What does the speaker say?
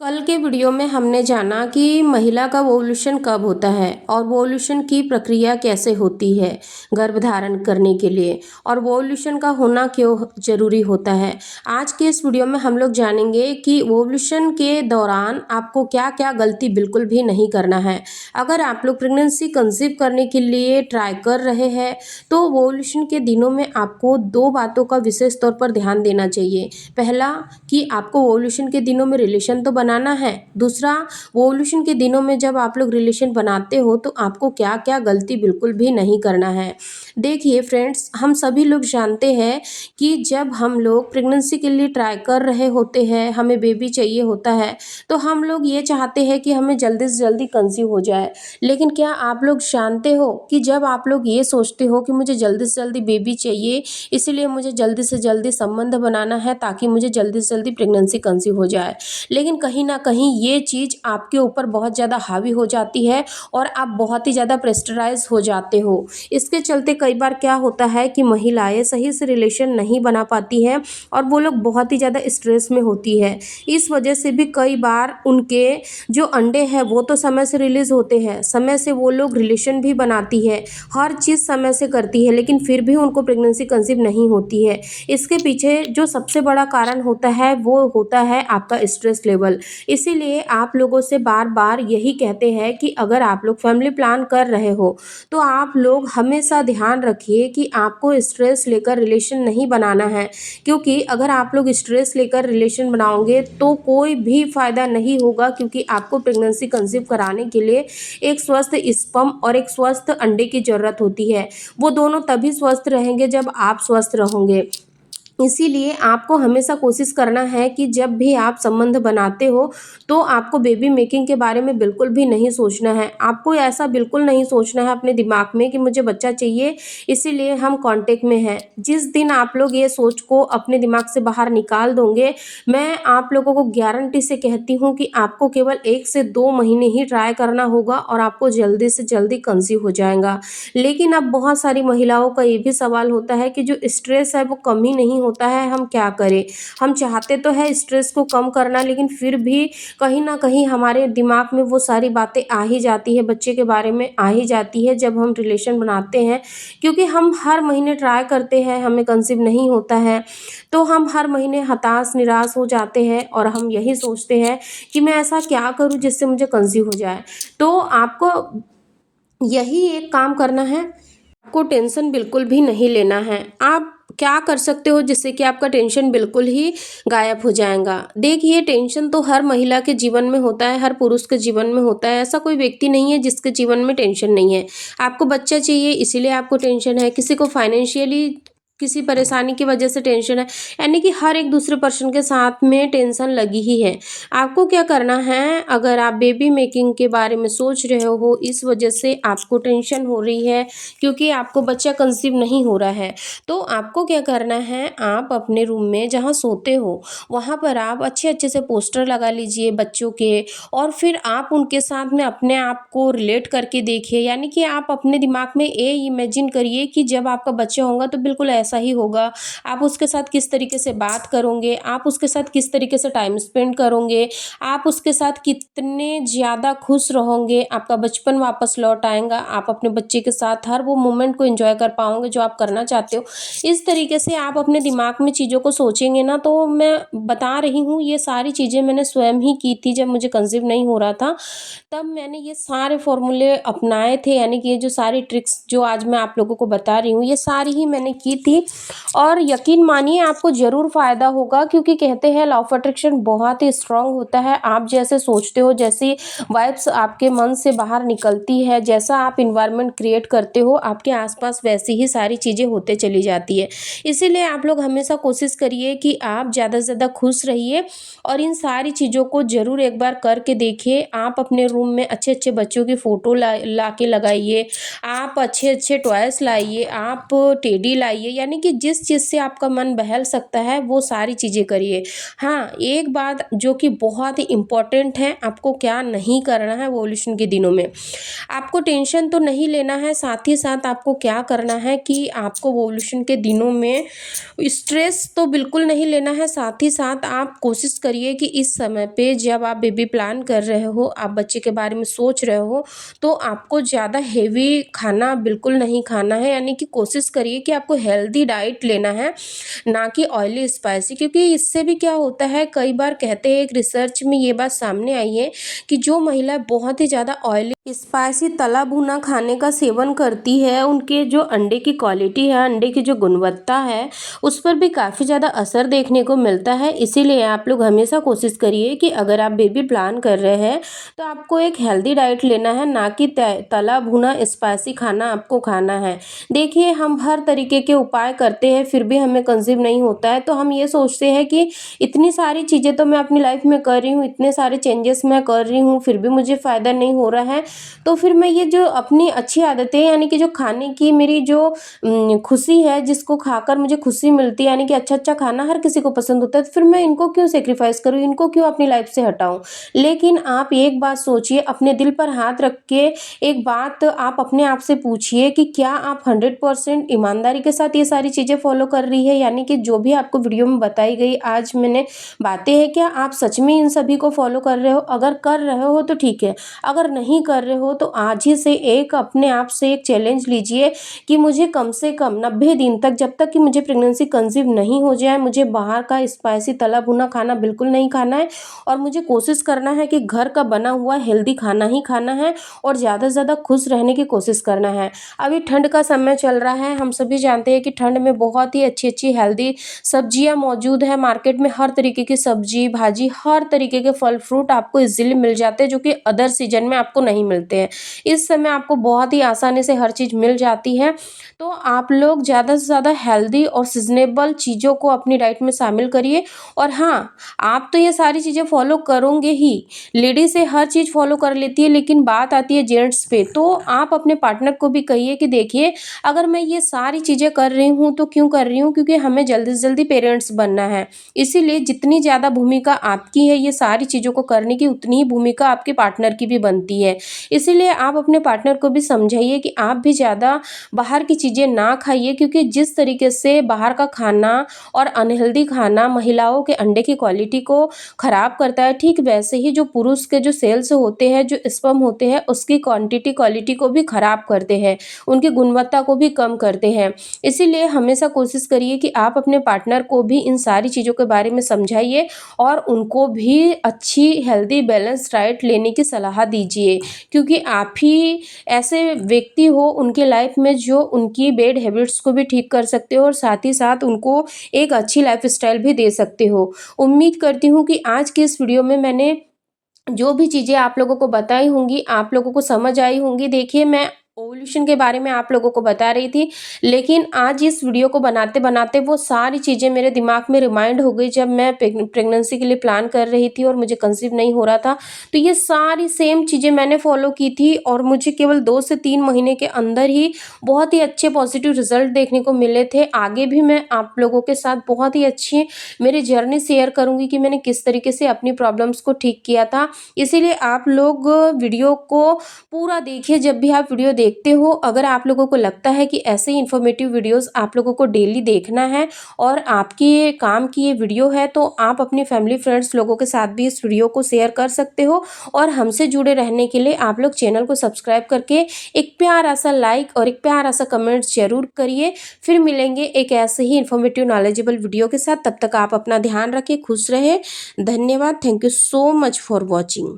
कल के वीडियो में हमने जाना कि महिला का ओव्यूलेशन कब होता है और ओव्यूलेशन की प्रक्रिया कैसे होती है गर्भधारण करने के लिए और ओव्यूलेशन का होना क्यों जरूरी होता है। आज के इस वीडियो में हम लोग जानेंगे कि ओव्यूलेशन के दौरान आपको क्या क्या गलती बिल्कुल भी नहीं करना है। अगर आप लोग प्रेगनेंसी कंसीव करने के लिए ट्राई कर रहे हैं तो ओव्यूलेशन के दिनों में आपको दो बातों का विशेष तौर पर ध्यान देना चाहिए। पहला कि आपको ओव्यूलेशन के दिनों में रिलेशन तो बनाना है। दूसरा, ओव्यूलेशन के दिनों में जब आप लोग रिलेशन बनाते हो तो आपको क्या क्या गलती बिल्कुल भी नहीं करना है। देखिए फ्रेंड्स, हम सभी लोग जानते हैं कि जब हम लोग प्रेगनेंसी के लिए ट्राई कर रहे होते हैं, हमें बेबी चाहिए होता है, तो हम लोग ये चाहते हैं कि हमें जल्दी से जल्दी कंसीव हो जाए। लेकिन क्या आप लोग जानते हो कि जब आप लोग ये सोचते हो कि मुझे जल्दी से जल्दी बेबी चाहिए, इसीलिए मुझे जल्दी से जल्दी संबंध बनाना है ताकि मुझे जल्दी से जल्दी प्रेगनेंसी कंसीव हो जाए, लेकिन कहीं ना कहीं ये चीज़ आपके ऊपर बहुत ज़्यादा हावी हो जाती है और आप बहुत ही ज़्यादा प्रेस्टराइज हो जाते हो। इसके चलते कई बार क्या होता है कि महिलाएं सही से रिलेशन नहीं बना पाती है और वो लोग बहुत ही ज़्यादा स्ट्रेस में होती है। इस वजह से भी कई बार उनके जो अंडे हैं वो तो समय से रिलीज होते हैं, समय से वो लोग रिलेशन भी बनाती है, हर चीज़ समय से करती है, लेकिन फिर भी उनको प्रेगनेंसी कंसीव नहीं होती है। इसके पीछे जो सबसे बड़ा कारण होता है वो होता है आपका स्ट्रेस लेवल। इसीलिए आप लोगों से बार बार यही कहते हैं कि अगर आप लोग फैमिली प्लान कर रहे हो तो आप लोग हमेशा ध्यान रखिए कि आपको स्ट्रेस लेकर रिलेशन नहीं बनाना है, क्योंकि अगर आप लोग स्ट्रेस लेकर रिलेशन बनाओगे तो कोई भी फ़ायदा नहीं होगा, क्योंकि आपको प्रेगनेंसी कंसीव कराने के लिए एक स्वस्थ स्पर्म और एक स्वस्थ अंडे की ज़रूरत होती है। वो दोनों तभी स्वस्थ रहेंगे जब आप स्वस्थ रहोगे। इसीलिए आपको हमेशा कोशिश करना है कि जब भी आप संबंध बनाते हो तो आपको बेबी मेकिंग के बारे में बिल्कुल भी नहीं सोचना है। आपको ऐसा बिल्कुल नहीं सोचना है अपने दिमाग में कि मुझे बच्चा चाहिए इसीलिए हम कांटेक्ट में हैं। जिस दिन आप लोग ये सोच को अपने दिमाग से बाहर निकाल दोगे, मैं आप लोगों को गारंटी से कहती हूँ कि आपको केवल 1 से 2 महीने ही ट्राई करना होगा और आपको जल्दी से जल्दी कंसीव हो जाएगा। लेकिन अब बहुत सारी महिलाओं का ये भी सवाल होता है कि जो स्ट्रेस है वो कम ही नहीं होता है, हम क्या करें। हम चाहते तो है स्ट्रेस को कम करना, लेकिन फिर भी कहीं ना कहीं हमारे दिमाग में वो सारी बातें आ ही जाती है, बच्चे के बारे में आ ही जाती है जब हम रिलेशन बनाते हैं। क्योंकि हम हर महीने ट्राई करते हैं, हमें कंसीव नहीं होता है, तो हम हर महीने हताश निराश हो जाते हैं और हम यही सोचते हैं कि मैं ऐसा क्या करूं जिससे मुझे कंसीव हो जाए। तो आपको यही एक काम करना है, आपको टेंशन बिल्कुल भी नहीं लेना है। आप क्या कर सकते हो जिससे कि आपका टेंशन बिल्कुल ही गायब हो जाएगा। देखिए, टेंशन तो हर महिला के जीवन में होता है, हर पुरुष के जीवन में होता है। ऐसा कोई व्यक्ति नहीं है जिसके जीवन में टेंशन नहीं है। आपको बच्चा चाहिए इसीलिए आपको टेंशन है, किसी को फाइनेंशियली किसी परेशानी की वजह से टेंशन है, यानी कि हर एक दूसरे पर्सन के साथ में टेंशन लगी ही है। आपको क्या करना है, अगर आप बेबी मेकिंग के बारे में सोच रहे हो, इस वजह से आपको टेंशन हो रही है क्योंकि आपको बच्चा कंसीव नहीं हो रहा है, तो आपको क्या करना है, आप अपने रूम में जहाँ सोते हो वहाँ पर आप अच्छे अच्छे से पोस्टर लगा लीजिए बच्चों के, और फिर आप उनके साथ में अपने आप को रिलेट करके देखिए। यानी कि आप अपने दिमाग में ये इमेजिन करिए कि जब आपका बच्चा होगा तो बिल्कुल ऐसा ही होगा। आप उसके साथ किस तरीके से बात करोगे, आप उसके साथ किस तरीके से टाइम स्पेंड करोगे, आप उसके साथ कितने ज़्यादा खुश रहोगे, आपका बचपन वापस लौट आएगा, आप अपने बच्चे के साथ हर वो मोमेंट को एंजॉय कर पाओगे जो आप करना चाहते हो। इस तरीके से आप अपने दिमाग में चीज़ों को सोचेंगे ना, तो मैं बता रही हूँ ये सारी चीज़ें मैंने स्वयं ही की थी जब मुझे कंसीव नहीं हो रहा था, तब मैंने ये सारे फॉर्मूले अपनाए थे। यानी कि ये जो सारी ट्रिक्स जो आज मैं आप लोगों को बता रही हूँ ये सारी ही मैंने की थी, और यकीन मानिए आपको ज़रूर फ़ायदा होगा, क्योंकि कहते हैं लॉ ऑफ अट्रैक्शन बहुत ही स्ट्रांग होता है। आप जैसे सोचते हो, जैसी वाइब्स आपके मन से बाहर निकलती है, जैसा आप इन्वायरमेंट क्रिएट करते हो, आपके आसपास वैसी ही सारी चीज़ें होते चली जाती है। इसीलिए आप लोग हमेशा कोशिश करिए कि आप ज़्यादा से ज़्यादा खुश रहिए और इन सारी चीज़ों को ज़रूर एक बार करके देखिए। आप अपने रूम में अच्छे अच्छे बच्चों की फ़ोटो ला के लगाइए, आप अच्छे अच्छे टॉयस लाइए, आप टेडी लाइए, यानी कि जिस चीज़ से आपका मन बहल सकता है वो सारी चीज़ें करिए। हाँ, एक बात जो कि बहुत ही इम्पोर्टेंट है, आपको क्या नहीं करना है ओव्यूलेशन के दिनों में। आपको टेंशन तो नहीं लेना है, साथ ही साथ आपको क्या करना है कि आपको ओव्यूलेशन के दिनों में स्ट्रेस तो बिल्कुल नहीं लेना है। साथ ही साथ आप कोशिश करिए कि इस समय पे जब आप बेबी प्लान कर रहे हो, आप बच्चे के बारे में सोच रहे हो, तो आपको ज़्यादा हेवी खाना बिल्कुल नहीं खाना है। यानी कि कोशिश करिए कि आपको हेल्दी डाइट लेना है, ना कि ऑयली स्पाइसी। क्योंकि इससे भी क्या होता है, कई बार कहते हैं, एक रिसर्च में ये बात सामने आई है कि जो महिला बहुत ही ज़्यादा ऑयली स्पाइसी तला भुना खाने का सेवन करती है, उनके जो अंडे की क्वालिटी है, अंडे की जो गुणवत्ता है, उस पर भी काफ़ी ज़्यादा असर देखने को मिलता है। इसीलिए आप लोग हमेशा कोशिश करिए कि अगर आप बेबी प्लान कर रहे हैं तो आपको एक हेल्दी डाइट लेना है, ना कि तला भुना स्पाइसी खाना आपको खाना है। देखिए, हम हर तरीके के उपाय करते हैं फिर भी हमें कंसीव नहीं होता है, तो हम ये सोचते हैं कि इतनी सारी चीज़ें तो मैं अपनी लाइफ में कर रही हूँ, इतने सारे चेंजेस मैं कर रही हूँ, फिर भी मुझे फ़ायदा नहीं हो रहा है। तो फिर मैं ये जो अपनी अच्छी आदतें, यानी कि जो खाने की मेरी जो खुशी है, जिसको खाकर मुझे खुशी मिलती है, यानी कि अच्छा-अच्छा खाना हर किसी को पसंद होता है, तो फिर मैं इनको क्यों सैक्रिफाइस करूँ, इनको क्यों अपनी लाइफ से हटाऊँ। लेकिन आप एक बात सोचिए, अपने दिल पर हाथ रख के एक बात आप अपने आप से पूछिए कि क्या आप 100% ईमानदारी के साथ ये सारी चीज़ें फॉलो कर रही है, यानी कि जो भी आपको वीडियो में बताई गई आज मैंने बातें हैं, क्या आप सच में इन सभी को फॉलो कर रहे हो। अगर कर रहे हो तो ठीक है, अगर नहीं कर रहे हो तो आज ही से एक अपने आप से एक चैलेंज लीजिए कि मुझे कम से कम 90 दिन तक, जब तक कि मुझे प्रेगनेंसी कंसीव नहीं हो जाए, मुझे बाहर का स्पाइसी तला भुना खाना बिल्कुल नहीं खाना है, और मुझे कोशिश करना है कि घर का बना हुआ हेल्दी खाना ही खाना है, और ज़्यादा से ज़्यादा खुश रहने की कोशिश करना है। अभी ठंड का समय चल रहा है, हम सभी जानते हैं कि ठंड में बहुत ही अच्छी अच्छी हेल्दी सब्जियां मौजूद है। मार्केट में हर तरीके की सब्जी भाजी, हर तरीके के फल फ्रूट आपको इजीली मिल जाते हैं, जो कि अदर सीजन में आपको नहीं मिलते हैं। इस समय आपको बहुत ही आसानी से हर चीज़ मिल जाती है। तो आप लोग ज़्यादा से ज़्यादा हेल्दी और सीजनेबल चीज़ों को अपनी डाइट में शामिल करिए। और हाँ, आप तो ये सारी चीज़ें फॉलो करोगे ही, लेडीज से हर चीज़ फॉलो कर लेती है, लेकिन बात आती है जेंट्स पे, तो आप अपने पार्टनर को भी कहिए कि देखिए, अगर मैं ये सारी चीज़ें कर रही हूँ तो क्यों कर रही हूँ, क्योंकि हमें जल्दी से जल्दी पेरेंट्स बनना है। इसीलिए जितनी ज़्यादा भूमिका आपकी है ये सारी चीज़ों को करने की, उतनी ही भूमिका आपके पार्टनर की भी बनती है। इसीलिए आप अपने पार्टनर को भी समझाइए कि आप भी ज़्यादा बाहर की चीज़ें ना खाइए, क्योंकि जिस तरीके से बाहर का खाना और अनहेल्दी खाना महिलाओं के अंडे की क्वालिटी को ख़राब करता है, ठीक वैसे ही जो पुरुष के जो सेल्स होते हैं, जो स्पर्म होते हैं, उसकी क्वांटिटी क्वालिटी को भी ख़राब करते हैं, उनकी गुणवत्ता को भी कम करते हैं। इसीलिए हमेशा कोशिश करिए कि आप अपने पार्टनर को भी इन सारी चीज़ों के बारे में समझाइए, और उनको भी अच्छी हेल्दी बैलेंस डाइट लेने की सलाह दीजिए, क्योंकि आप ही ऐसे व्यक्ति हो उनके लाइफ में जो उनकी बैड हैबिट्स को भी ठीक कर सकते हो, और साथ ही साथ उनको एक अच्छी लाइफस्टाइल भी दे सकते हो। उम्मीद करती हूँ कि आज की इस वीडियो में मैंने जो भी चीज़ें आप लोगों को बताई होंगी, आप लोगों को समझ आई होंगी। देखिए, मैं ओव्यूलेशन के बारे में आप लोगों को बता रही थी, लेकिन आज इस वीडियो को बनाते-बनाते वो सारी चीज़ें मेरे दिमाग में रिमाइंड हो गई, जब मैं प्रेगनेंसी के लिए प्लान कर रही थी और मुझे कंसीव नहीं हो रहा था। तो ये सारी सेम चीज़ें मैंने फॉलो की थी, और मुझे केवल 2 से 3 महीने के अंदर ही बहुत ही अच्छे पॉजिटिव रिजल्ट देखने को मिले थे। आगे भी मैं आप लोगों के साथ बहुत ही अच्छी मेरी जर्नी शेयर करूँगी कि मैंने किस तरीके से अपनी प्रॉब्लम्स को ठीक किया था। इसीलिए आप लोग वीडियो को पूरा देखिए, जब भी आप वीडियो देखते हो। अगर आप लोगों को लगता है कि ऐसे ही इन्फॉर्मेटिव वीडियोस आप लोगों को डेली देखना है और आपकी ये काम की ये वीडियो है, तो आप अपनी फैमिली फ्रेंड्स लोगों के साथ भी इस वीडियो को शेयर कर सकते हो। और हमसे जुड़े रहने के लिए आप लोग चैनल को सब्सक्राइब करके एक प्यारा सा लाइक और एक प्यारा सा कमेंट जरूर करिए। फिर मिलेंगे एक ऐसे ही इन्फॉर्मेटिव नॉलेजेबल वीडियो के साथ। तब तक आप अपना ध्यान रखें, खुश रहे। धन्यवाद। Thank you so much for watching.